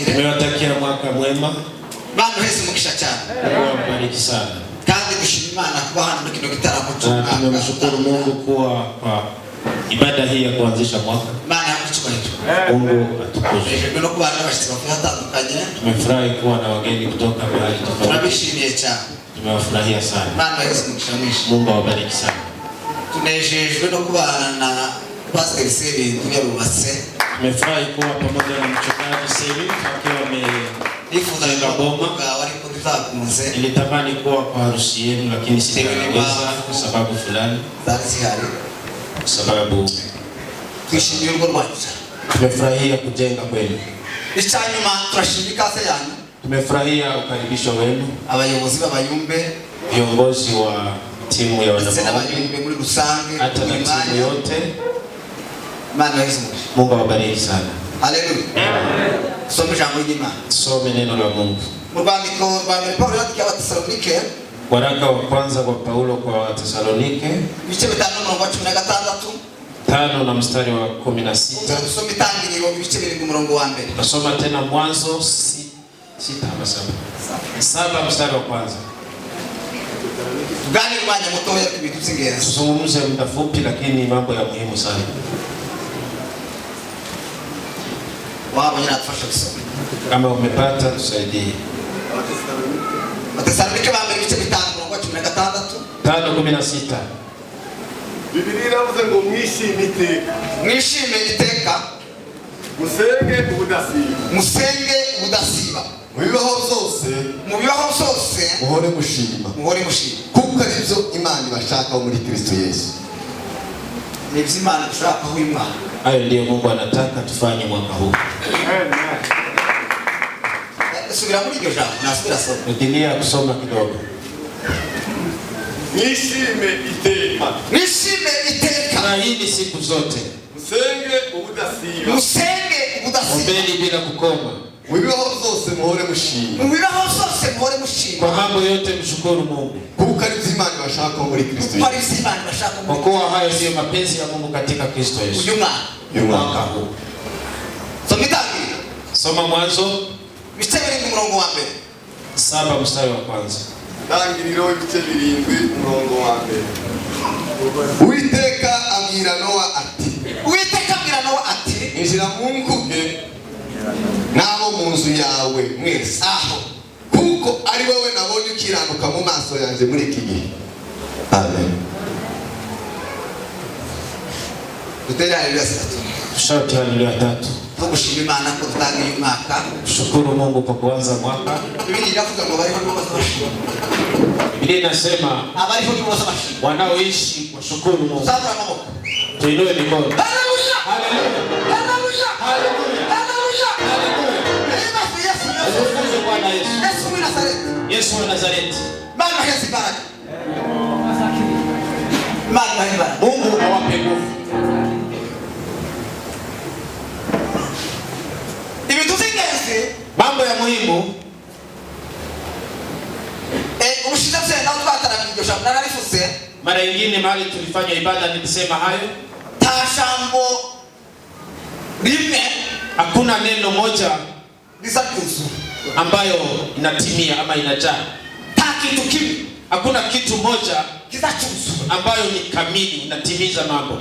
Nimewatakia mwaka mwema. Bana Yesu mukisha cyane. Bariki sana. Kandi dushima Imana kuba hano muri kino gitaramo cyo. Tunamshukuru Mungu kwa ibada hii ya kuanzisha mwaka. Bana yakuchukua. Mungu atukuzwe. Ndio kuba n'abashitsi batandukanye. Tumefurahi kuwa na wageni kutoka mahali tofauti. Tunabishimiye cyane. Tumewafurahia sana. Bana Yesu mukisha mwishi. Mungu awabariki sana. Tunejejwe no kubana na Pastor Seri tuyarubatse. Tumefurahi kuwa pamoja na mchungaji Seri akiwa nifuza ngaboma wali kunzakunze. Nilitamani kuwa kwa harusi yenu lakini sitaweza kwa sababu fulani. Kwa sababu twishimiye urwo rwanyu. Tumefurahia kujenga kwenu. Icyanyuma turashimika se yanyu. Tumefurahia ukaribisho wenu. Abayobozi b'abayumbe, viongozi wa timu ya wanawake muri rusange, hata na timu yote. Mana Yesu. Mungu awabariki sana. Haleluya. Soma jambo l'Imana. Some neno la Mungu. Mubandiko wa Paulo yandika Wathesalonike. Waraka wa kwanza kwa Paulo kwa Wathesalonike. Ibice 5:16. 5 na mstari wa 16. Tusome itangiriro ibice 7 umurongo wa mbere. Tusoma tena Mwanzo 6 ama 7 mstari wa kwanza. Gani mwanya mutoya kubitu by'ingenzi. Tuzungumze muda fupi lakini mambo ya muhimu sana. Wao wenyewe atafasha kusoma. Kama umepata tusaidie. Wathesalonike wa mbere ibice 5:16. 5:16. Biblia iravuze ngo mwishime iteka. Mwishime iteka. Musenge ubudasiba. Musenge ubudasiba. Mubibaho byose muhore mushima. Kuko aribyo Imana ibashaka muri Kristo Yesu. Nibyo Imana ishaka aho Imana. Hayo ndio Mungu anataka tufanye mwaka huu. Amen. Subira muri iryo jambo, nasubira soma. Endelea kusoma kidogo. Mwishime iteka. Na hii siku zote. Musenge ubudasiba. Ombeni bila kukoma. Mubibaho byose muhore mushima. Kwa mambo yote mshukuru Mungu. Kuko aribyo Imana ibashaka muri Kristo Yesu. Kwa kuwa hayo ndio mapenzi ya Mungu katika Kristo Yesu. Mwaka huu. Soma Mwanzo 7 mstari wa kwanza. Tangiriro ibice 7 umurongo wa mbere. Uwiteka abwira Nowa ati. Injira mu nkuge nabo mu nzu yawe mwese. Kuko ari wowe nabonye ukiranuka mu maso yanjye muri iki gihe. Amen. Shauti haleluya 3. Tugushima Imana ko tutangiye umwaka. Shukuru Mungu kwa kuanza mwaka. Biblia inasema wanaoishi washukuru Mungu. Tuinue mikono. Haleluya. Yesu wa Nazareti. Mungu awape nguvu. Mambo ya muhimu. Mara nyingine mahali tulifanya ibada nilisema hayo. Tashambo rimwe, hakuna neno moja ambayo inatimia ama inajaa. Hakuna kitu moja ambayo ni kamili inatimiza mambo.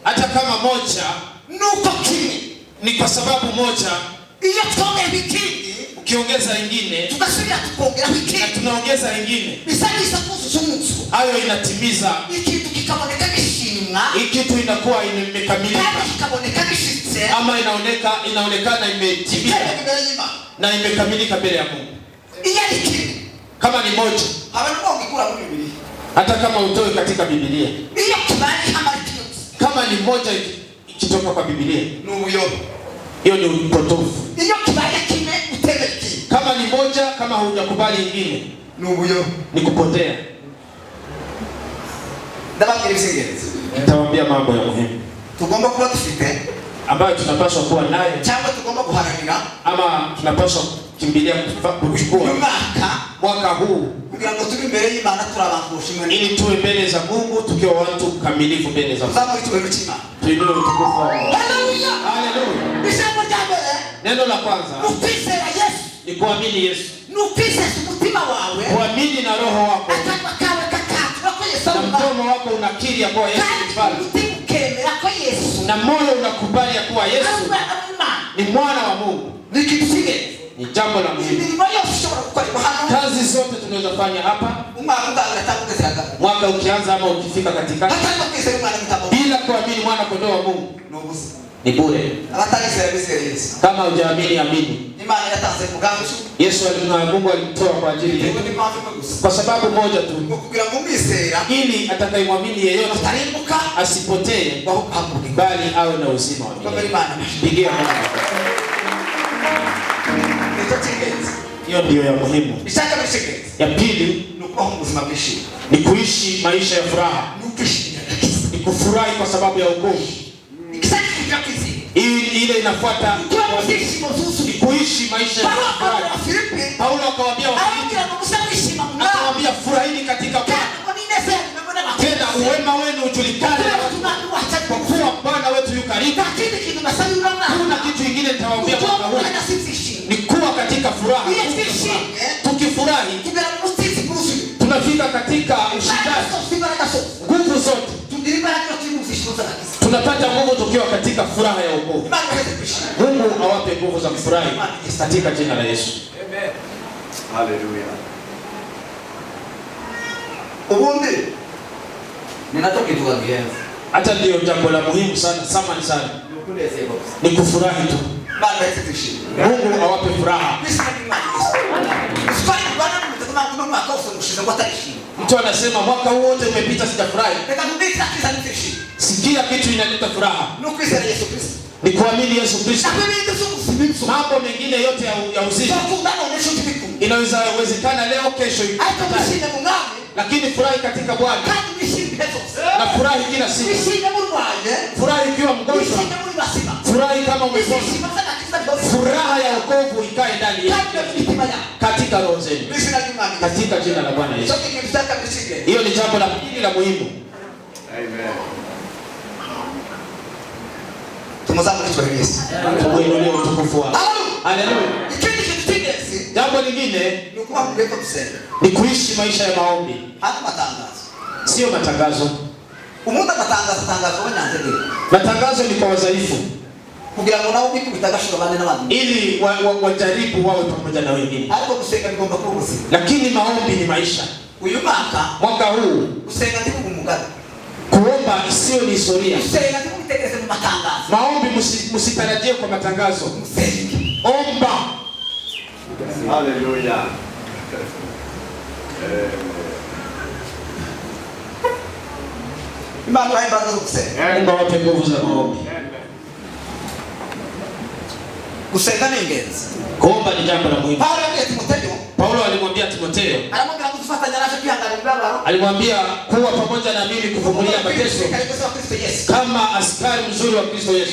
Hata kama moja ni kwa sababu moja, ukiongeza ingine na tunaongeza ingine, hayo inatimiza. Hii kitu inakuwa imekamilika ama inaonekana imetimia na imekamilika mbele ya Mungu. Kama ni moja, hata kama utoe katika Biblia, kama ni moja ikitoka kwa Biblia, hiyo ni upotofu. Kama ni moja, kama hujakubali ingine, ni kupotea. Nitawaambia mambo ya muhimu tugomba kuba dufite ambayo tunapaswa kuwa nayo, cyangwa tugomba guharanira, ama tunapaswa kimbilia kuchukua mwaka huu, kugira ngo turi imbere y'Imana turabangushimwe, ili tuwe mbele za Mungu tukiwa watu kamilifu mbele za Mungu. Tuinue utukufu wa Mungu. Haleluya. Haleluya. Bisema jambo neno la kwanza ukisema Yesu ni kuamini Yesu. Nukisema umutima wawe, kuamini na roho wako, atakwa kawe kakatu wako Yesu, na mdomo wako unakiri ya kuwa Yesu ni mfalme, na moyo unakubali ya kuwa Yesu ni mwana wa Mungu. Ni jambo la muhimu. Kazi zote tunaweza fanya hapa, mwaka ukianza ama ukifika katikati, bila kuamini mwana kondoo wa Mungu ni bure. Kama hujaamini, amini. Yesu Mungu alimtoa kwa ajili yetu kwa sababu moja tu, ili atakayemwamini yeyote asipotee, bali awe na uzima wa milele. Pigia Mungu. Hiyo ndio ya muhimu. Ya pili ni kuishi maisha ya furaha. Ni kufurahi kwa sababu ya wokovu. Ile inafuata ni kuishi maisha ya furaha. Paulo akawaambia akawaambia furahini katika Bwana. Tena uwema wenu ujulikane kwa kuwa Bwana wetu yu karibu. Kuna kitu kingine nitawaambia mwaka huu, ni kuwa katika furaha. Tukifurahi tunafika katika ushindani, nguvu zote tunapata nguvu tukiwa katika furaha ya wokovu. Mungu awape nguvu za kufurahi katika jina la Yesu. Amen. Haleluya. Ubundi ninatokitwa gienzi. Hata ndio jambo la muhimu sana, samani sana, ni kufurahi tu. Mungu awape furaha. Mtu anasema mwaka huu wote umepita sijafurahi. Sikia kitu inaleta furaha, ni kuamini Yesu Kristo. Mambo mengine yote ya uzima inawezekana leo, kesho, lakini furahi katika Bwana. Na furahi kila siku. Furahi ukiwa mgonjwa, furahi kama umepona. Furaha ya wokovu ikae ndani yako, katika roho zenu, katika jina la Bwana Yesu. Hiyo ni jambo la pili la muhimu. Amen. Tumuinulie utukufu wake. Haleluya. Jambo lingine ni kuishi maisha ya maombi. Sio matangazo. Matangazo ni kwa wadhaifu, ili wajaribu wawe pamoja na wengine. Lakini maombi ni maisha. Mwaka huu kuomba sio ni historia. Maombi msitarajie kwa matangazo. Omba. Haleluya. Mungu awape nguvu za maombi. Kusenga ni ingenzi. Kuomba ni jambo la muhimu. Paulo alimwambia Timotheo, alimwambia kuwa pamoja na mimi kuvumilia mateso kama askari mzuri wa Kristo Yesu.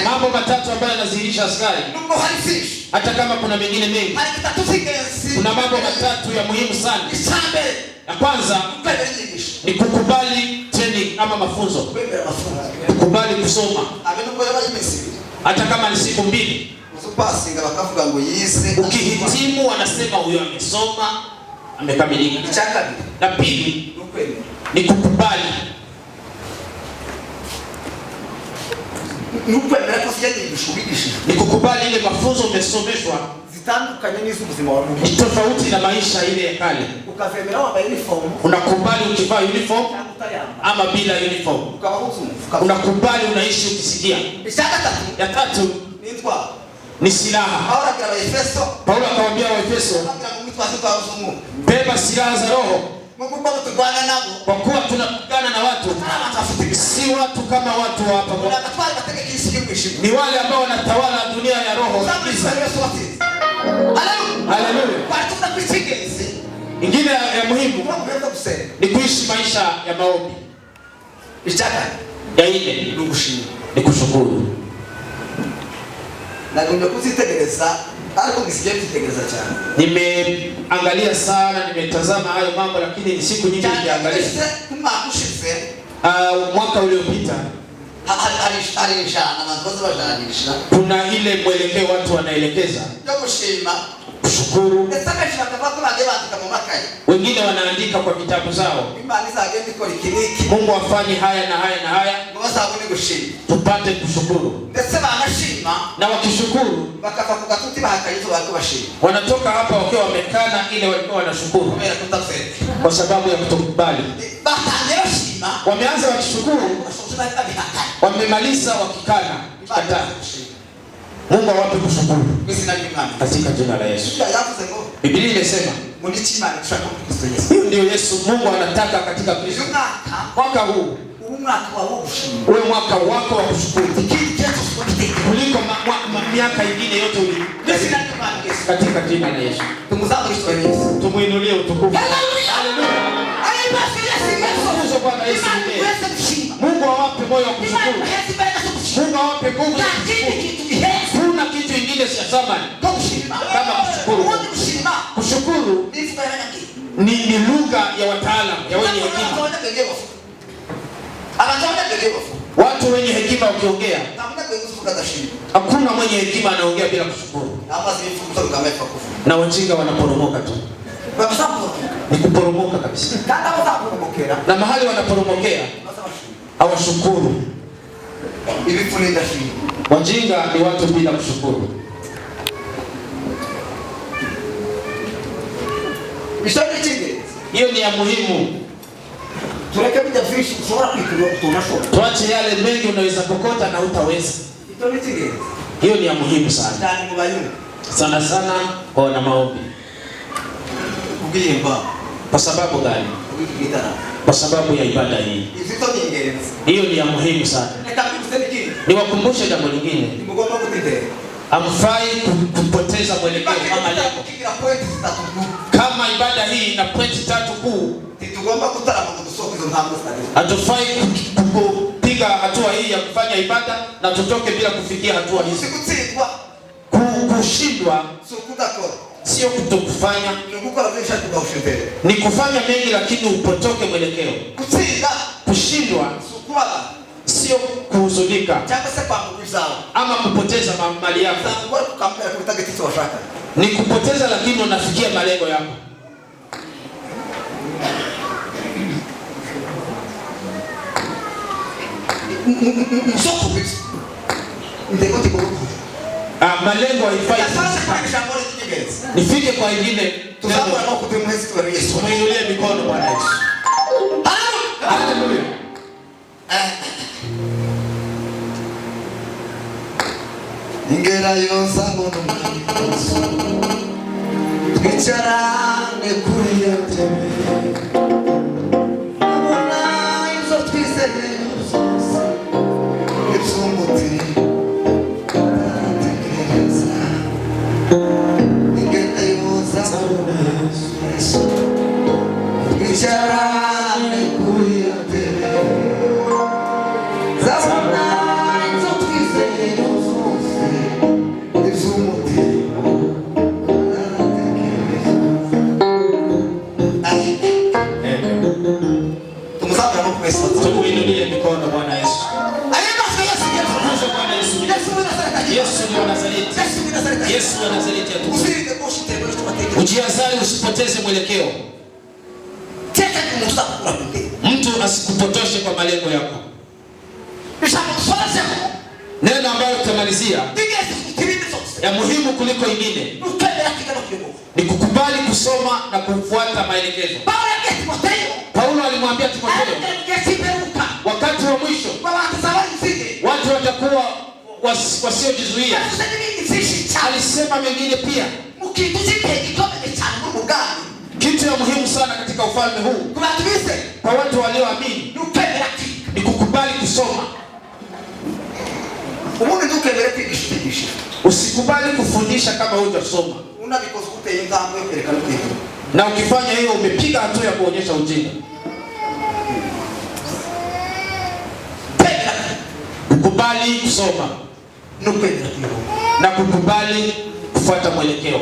Mambo matatu ambayo yanadhihirisha askari, hata kama kuna mengine mengi. Kuna mambo matatu ya muhimu sana. Ya kwanza ni kukubali training ama mafunzo. Kukubali kusoma hata kama ni siku 2. Ukihitimu wanasema huyo amesoma, amekamilika. La pili ni kukubali. Ni kukubali ile mafunzo umesomeshwa ni tofauti na maisha ile ya kale. ukavemera wambaye uniform, unakubali ukivaa uniform ama bila uniform, unakubali unaishi ukisikia. Ya tatu ni silaha. Paulo akamwambia Waefeso, beba silaha za Roho, kwa kuwa tunapigana na watu si watu kama watu hapa, ni wale ambao wanatawala dunia ya roho. Haleluya. Ingine ya muhimu ni kuishi maisha ya maombi. Ya ile ni kushukuru. Nimeangalia sana, nimetazama hayo mambo, lakini siku nyingi nimeangalia. Mwaka uliopita kuna ile mwelekeo watu wanaelekeza kushukuru. Wengine wanaandika kwa vitabu zao, Mungu afanye haya na haya na haya tupate kushukuru. Na wakishukuru wanatoka hapa wakiwa wamekana ile walikuwa wanashukuru kwa sababu ya kutokubali. Wameanza wakishukuru, wamemaliza wakikana. Mungu awape kushukuru katika jina la Yesu. Biblia inasema hiyo ndio Yesu Mungu anataka katika Kristo. Mwaka huu uwe mwaka wako wa kushukuru kuliko miaka ingine yote katika jina la Yesu. Tumuinulie utukufu. Haleluya. Mungu awape moyo wa kushukuru. Mungu awape nguvu. Kuna kitu kingine cha thamani kama kushukuru. Kushukuru ni lugha ya wataalamu, ya wenye hekima. Watu wenye hekima wakiongea, hakuna mwenye hekima anaongea bila kushukuru. Na wajinga wanaporomoka tu. Ni kuporomoka kabisa. Na mahali wanaporomokea hawashukuru. Wajinga ni watu bila kushukuru. Hiyo ni ya muhimu. Tuache yale mengi unaweza kokota na hutaweza. Hiyo ni ya muhimu sana. Sana sana kwa wana maombi. Kwa sababu gani? Kwa sababu ya ibada hii. Hiyo ni ya muhimu sana. Niwakumbushe jambo lingine. Hamfai kupoteza mwelekeo kama leo. Kama ibada hii ina pointi 3 kuu, hatufai kupiga hatua hii ya kufanya ibada na tutoke bila kufikia hatua hizi. Kushindwa sio kutokufanya, ni kufanya mengi lakini upotoke mwelekeo. Kushindwa sio kuhuzunika ama kupoteza mali yako, ni kupoteza lakini unafikia malengo yako. Malengo haifai nifike kwa wengine. Tumeinulie mikono Bwana Yesu. Haleluya. Ingera yonsa mono twicarane kuri ya teme abona izo twisere itsumuti tekereza ingera yonsa mono twicarane kuri ya teme zabona izo twisere Tumuinulie mikono Bwana Yesu. Yesu wa Nazareti. Yesu wa Nazareti atukuze. Ujiazali usipoteze mwelekeo. Mtu asikupotoshe kwa malengo yako. Neno ambalo tutamalizia ya muhimu kuliko ingine ni kukubali kusoma na kufuata maelekezo. Paulo alimwambia Timotheo, wakati wa mwisho watu watakuwa wasiojizuia. Alisema mengine pia, kitu ya muhimu sana katika ufalme huu kwa watu walioamini ni kukubali kusoma. Usikubali kufundisha kama hujasoma. Na ukifanya hiyo umepiga hatua ya kuonyesha ujinga. Kukubali kusoma na kukubali kufuata mwelekeo.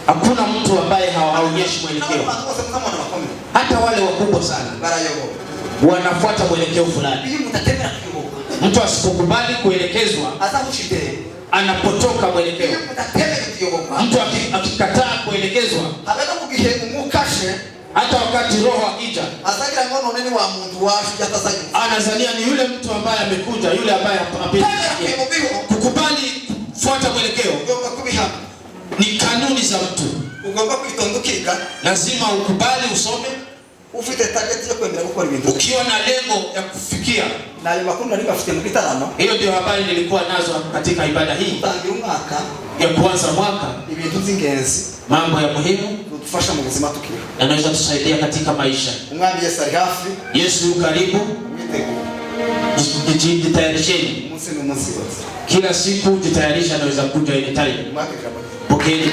Hakuna mtu ambaye haonyeshi mwelekeo. Hata wale wakubwa sana wanafuata mwelekeo fulani. Mtu asipokubali kuelekezwa anapotoka mwelekeo. Mtu akikataa kuelekezwa, hata wakati roho akija anazania ni yule mtu ambaye amekuja, yule ambaye hapendi. Kukubali kufuata mwelekeo ni kanuni za mtu. Lazima ukubali usome ufite target yo kwenda gukora ibintu ukiwa na lengo ya kufikia. Na ile makuru nilifite mu gitaramo. Hiyo ndio habari nilikuwa nazo katika ibada hii. Tangira umwaka ya kuanza mwaka, ibintu by'ingenzi, mambo ya muhimu kutufasha mu buzima tukiri. Yanaweza kusaidia katika maisha. Umwami Yesu ali hafi. Yesu yu karibu. Jitayarisheni. Kila siku jitayarisha, anaweza kuja anytime. Pokeni.